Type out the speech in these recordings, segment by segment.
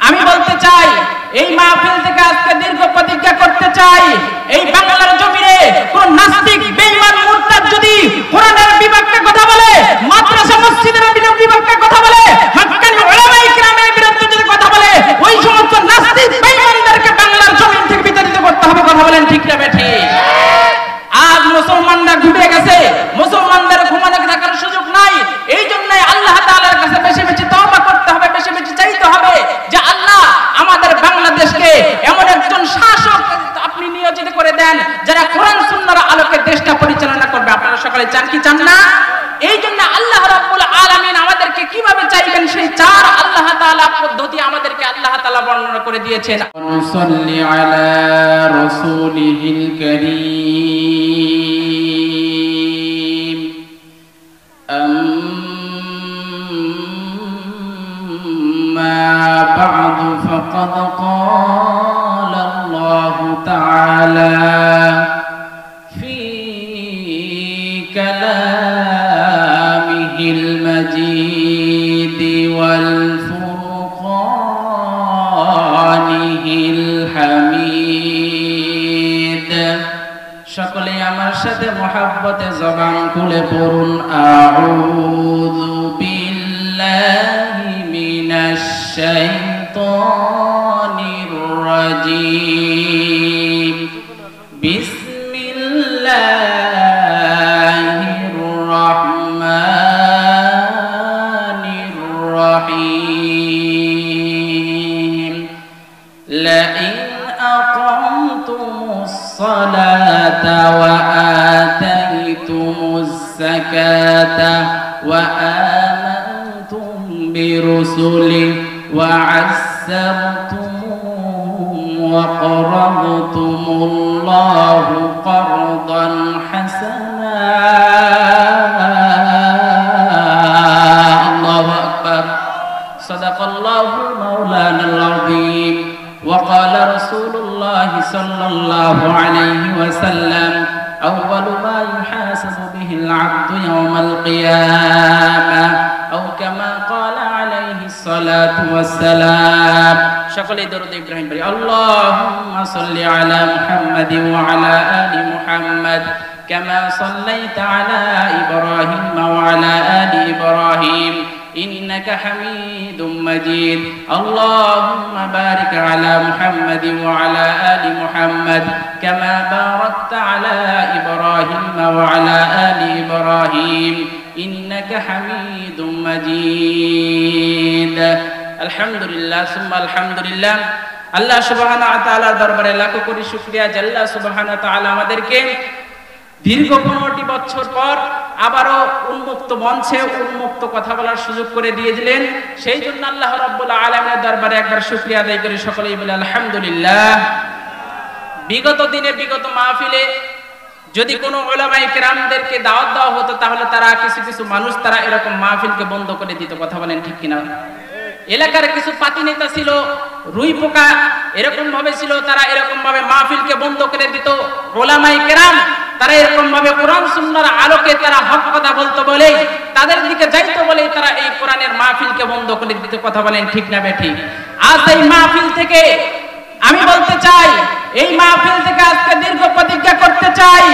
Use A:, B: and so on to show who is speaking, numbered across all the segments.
A: আমি বলতে চাই, এই মাহফিল থেকে আজকে দীর্ঘ প্রতিজ্ঞা করতে চাই, এই বাংলার জমিনে কোন নাস্তিক বেঈমান মুরতাদ যদি কোরআনের বিপক্ষে কথা বলে, মাদ্রাসা মসজিদের বিপক্ষে কথা বলে, হক্কানি উলামায়ে কিরামের বিরুদ্ধে যদি কথা বলে, ওই সমস্ত নাস্তিক বেঈমানদেরকে বাংলার জমিন থেকে বিতাড়িত করতে হবে। কথা বলেন ঠিক না বেঠিক? আজ মুসলমানরা ঘুরে গেছে, মুসলমানদের ঘুমানো থাকার সুযোগ নাই। এই জন্যই আল্লাহ তাআলার কাছে বেশি বেশি তওবা করতে হবে, বেশি বেশি চাইতে হবে যে আল্লাহ আমাদের বাংলাদেশকে এমন একজন শাসক আপনি নিয়োজিত করে দেন যারা কোরআন সুন্নাহর আলোকে দেশটা পরিচালনা করবে। আপনারা সকলে চান কি চান না? এই জন্য আল্লাহ রাব্বুল আলামিন আমাদেরকে কিভাবে চাইবেন সেই চার আল্লাহ তাআলা পদ্ধতি আমাদেরকে আল্লাহ তাআলা বর্ণনা করে দিয়েছেন।
B: নুসাল্লি আলা রাসূলিহিল কারীম আম্মা বা'দু ফাকাদ ক্বালা আল্লাহু তাআলা ফি কালামিহিল মাজিদ ওয়াল ফুরকানিহিল হামিদ। সকলে আমার সাথে মহব্বতে জবান খুলে পড়ুন, আউযু বিল্লাহি মিনাশ শাইতানির রাজীম, বিসমিল্লাহির রহমানির রহিম। লাইন আকামতুমুস সালাতা ওয়া আতাইতুমুজ যাকাতা ওয়া আমানতুম বিরুসুলি ওয়া আযযারতুমুহুম ওয়া qarabtumuল্লাহু qardan হাসানা। আল্লাহু আকবার। সাদাকাল্লাহুল মাওলানাল আযীম। وقال رسول الله صلى الله عليه وسلم أول ما يحاسب به العبد يوم القيامة أو كما قال عليه الصلاة والسلام। সকলে দরুদ ইব্রাহিম পড়ি। اللهم صل على محمد وعلى آل محمد كما صليت على إبراهيم وعلى آل إبراهيم إنك حميد مجيد। اللهم بارك على محمد وعلى آل محمد كما باركت على إبراهيم وعلى آل إبراهيم إنك حميد مجيد। الحمد لله ثم الحمد لله। আল্লাহ সুবহানাহু ওয়া তাআলার দরবারে লাখো কোটি শুকরিয়া যে আল্লাহ সুবহানাহু ওয়া তাআলা আমাদেরকে দীর্ঘ 15টি বছর পর আবারও উন্মুক্ত মঞ্চে উন্মুক্ত কথা বলার সুযোগ করে দিয়ে দিলেন। সেই জন্য আল্লাহ রাব্বুল আলামিনের দরবারে একবার শুকরিয়া আদায় করি, সকলেই বলে আলহামদুলিল্লাহ। বিগত দিনে বিগত মাহফিলে যদি কোনো উলামায়ে কেরামদেরকে দাওয়াত দেওয়া হতো তাহলে তারা কিছু কিছু মানুষ তারা এরকম মাহফিলকে বন্ধ করে দিত। কথা বলেন ঠিক কিনা? এলাকার কিছু পাতি নেতা ছিল, রুই পোকা এরকম ভাবে ছিল, তারা এরকম ভাবে মাহফিলকে বন্ধ করে দিত। উলামায়ে কেরাম তারা এরকম ভাবে কোরআন সুন্নাহর আলোকে তারা হক কথা বলতো বলে, তাদের দিকে যাইতো বলে তারা এই কোরআনের মাহফিলকে বন্ধ করে দিত। কথা বলেন ঠিক না বেঠিক? আজ এই মাহফিল থেকে আমি বলতে চাই, এই মাহফিল থেকে আজকে দীর্ঘ প্রতিজ্ঞা করতে চাই,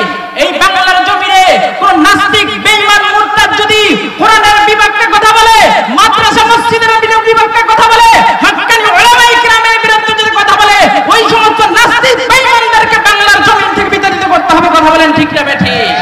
B: এই বাংলার জমিনে কোন নাস্তিক বেঈমান মুরতাদ যদি কোরআনের বিপক্ষে কথা বলে, মাদ্রাসা মসজিদের বিপক্ষে কথা বলে, হক্কানি উলামায়ে কিরামের বিরুদ্ধে যদি কথা বলে, ওই সমস্ত নাস্তিক বেঈমানদেরকে বাংলার জমিন থেকে বিতাড়িত করতে হবে। কথা বলেন ঠিক না বেঠিক?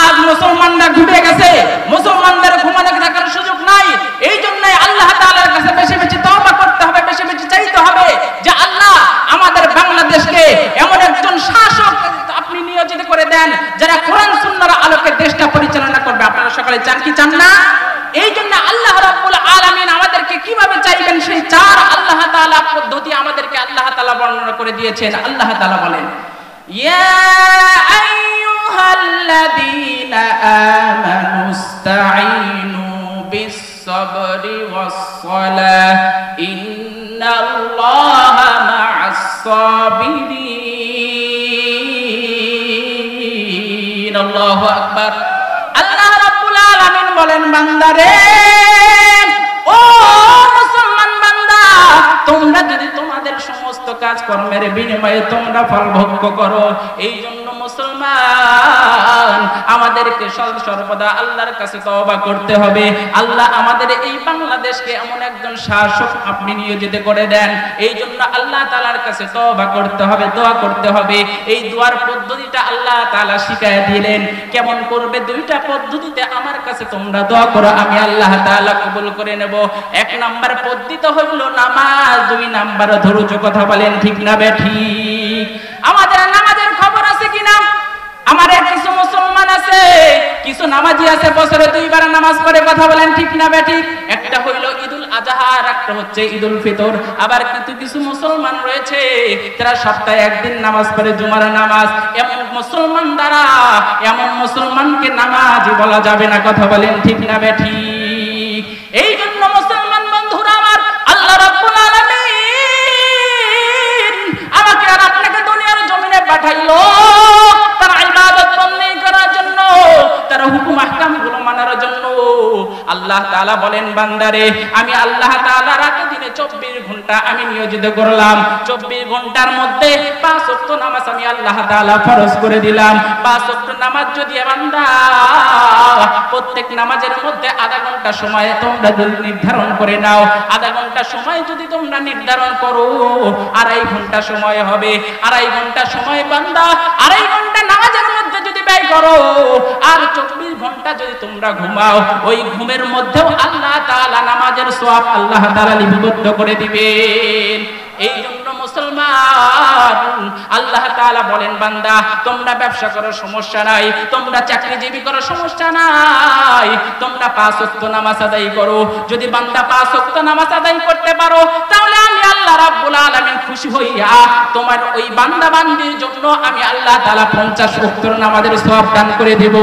B: আজ মুসলমানরা ঘুরে গেছে, মুসলমানদের ঘুমানো থাকার সুযোগ নাই। এই জন্যই আল্লাহ তাআলার কাছে বেশি বেশি তওবা করতে হবে, বেশি বেশি চাইতে হবে যে আল্লাহ আমাদের বাংলাদেশকে এমন একজন শাসক আপনি নিয়োজিত করে দেন যারা কোরআন সুন্নাহর আলোকে দেশটা পরিচালনা করবে। আপনারা সকলে চান কি চান না? এই জন্য আল্লাহ রাব্বুল আলামিন আমাদেরকে কিভাবে চাইবেন সেই চার আল্লাহ তাআলা পদ্ধতি আমাদেরকে আল্লাহ তাআলা বর্ণনা করে দিয়েছেন। আল্লাহ তাআলা বলেন, ইয়া আইয়ুহাল্লাযীনা আমানুস্তাঈনু বিস-সাবরি ওয়াস-সালাহ ইন্নাল্লাহা মা'আস-সাবিরিন। আল্লাহু আকবার। আল্লাহ রাব্বুল আলামিন বলেন, বান্দারে, ও মুসলমান কাজকর্মের বিনিময়ে তোমরা ফল ভোগ করো। এই জন্য মুসলমান আমাদেরকে সর্বদা আল্লাহর কাছে তওবা করতে হবে। আল্লাহ আমাদের এই বাংলাদেশকে এমন একজন শাসক আপনি নিয়োজিত করে দেন, এই জন্য আল্লাহ তাআলার কাছে তওবা করতে হবে, দোয়া করতে হবে। এই দোয়ার পদ্ধতিটা আল্লাহ তাআলা শিখায় দিলেন। কেমন করবে? দুইটা পদ্ধতিতে আমার কাছে তোমরা দোয়া করো, আমি আল্লাহ তাআলা কবুল করে নেব। এক নাম্বার পদ্ধতি হলো নামাজ, দুই নাম্বার ধৈর্য। কথা বলেন ঠিক না বেঠিক? আমাদের নামাজের খবর আছে কিনা? আমাদের কিছু মুসলমান আছে, কিছু নামাজি আছে, বছরে দুইবার নামাজ পড়ে। কথা বলেন ঠিক না বেঠিক? একটা হইলো ঈদুল আজহা, আর একটা হচ্ছে ঈদুল ফিতর। আবার কিছু মুসলমান রয়েছে যারা সপ্তাহে একদিন নামাজ পড়ে, জুমার নামাজ। এমন মুসলমান দ্বারা এমন মুসলমানকে নামাজি বলা যাবে না। কথা বলেন ঠিক না বেঠিক? এই জন্য মুসলমান বন্ধুরা আমার, আল্লাহ রাব্বুল আলামিন আমাকে আর আপনাকে দুনিয়ার জমিনে পাঠাইলো তার ইবাদত বন্দী করার জন্য, তার হুকুম আহকাম গুলো মানার জন্য। আল্লাহ তাআলা বলেন, বান্দারে আমি আল্লাহ তাআলা রাতে দিনে 24 ঘন্টা আমি নিয়োজিত করলাম। 24 ঘন্টার মধ্যে 5 ওয়াক্ত নামাজ আমি আল্লাহ তাআলা ফরজ করে দিলাম। 5 ওয়াক্ত নামাজ যদি বান্দা প্রত্যেক নামাজের মধ্যে আধা ঘন্টা সময় তোমরা যদি নির্ধারণ করে নাও, আধা ঘন্টা সময় যদি তোমরা নির্ধারণ করো, 2.5 ঘন্টা সময় হবে। 2.5 ঘন্টা সময় বান্দা 2.5 ঘন্টা নামাজের মধ্যে যদি ব্যয় করো, আর 24 ঘন্টা যদি তোমরা ঘুমাও, ওই ঘুমের মধ্যেও আল্লাহ তাআলা নামাজের সওয়াব আল্লাহ তাআলা লিপিবদ্ধ করে দিবেন। এই জন্য মুসলমান আল্লাহ তাআলা বলেন, বান্দা তোমরা ব্যবসা করো সমস্যা নাই, তোমরা চাকরিজীবী করো সমস্যা নাই, তোমরা 5 ওয়াক্ত নামাজ আদায় করো। যদি বান্দা 5 ওয়াক্ত নামাজ আদায় করতে পারো, তাহলে আমি আল্লাহ রাব্বুল আলামিন খুশি হইয়া তোমার ওই বান্দা বান্দির জন্য আমি আল্লাহ তাআলা 50 ওয়াক্তের নামাজের সওয়াব দান করে দেব।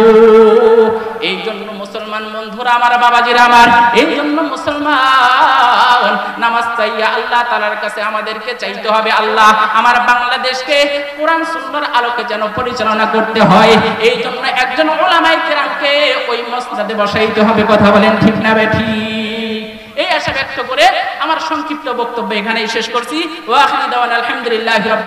B: এই জন্য মুসলমান বন্ধুরা আমার, বাবাজিরা আমার, এই জন্য মুসলমান নামাজ চাইয়া আল্লাহ তাআলার কাছে আমাদেরকে চাইতে হবে, আল্লাহ আমার বাংলাদেশকে কোরআন সুন্নাহর আলোকে যেন পরিচালনা করতে হয়। এই জন্য একজন উলামায়ে কেরামকে ওই মসজিদে বসাইতে হবে। কথা বলেন ঠিক না বেঠিক? এই আশা ব্যক্ত করে আমার সংক্ষিপ্ত বক্তব্য এখানেই শেষ করছি। ওয়া আখিরু দাওয়ানা আলহামদুলিল্লাহি রাব্বিল